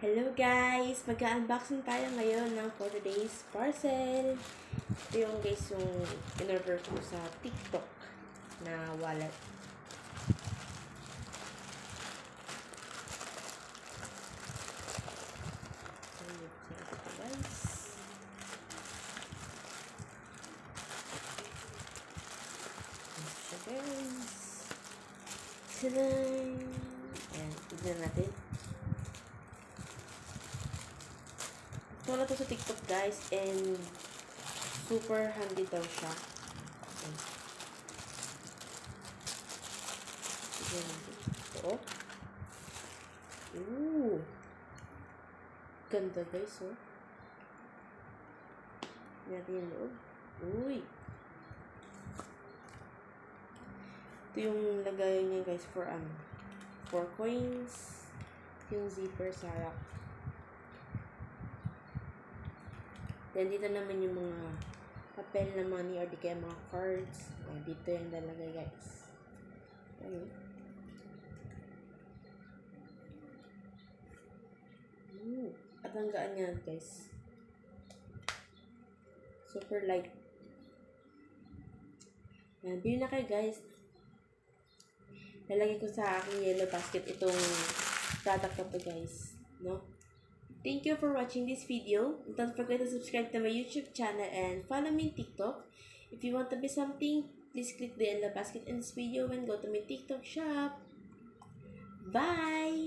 Hello guys! Mag-unboxing tayo ngayon ng for today's parcel. Ito yung guys yung in-order ko sa TikTok na wallet. Guys. Ito guys. Tadan! Ayan, tignan natin. Wala to sa TikTok guys, and super handy daw siya. Okay. Ito. Ooh. Ganda guys, oh. Natin yung loob. Uy. Ito yung lagayan niya guys for coins. Yung zipper sa rack. Then, dito naman yung mga papel na money or di kaya mga cards. Ayan, dito yung lalagay, guys. Ayan. At ang gaan niya, guys. Super light. Ayan, bili na kayo, guys. Lalagay ko sa aking yellow basket itong product na to, guys. No? Thank you for watching this video. Don't forget to subscribe to my YouTube channel and follow me on TikTok. If you want to be something, please click the yellow basket in this video and go to my TikTok shop. Bye!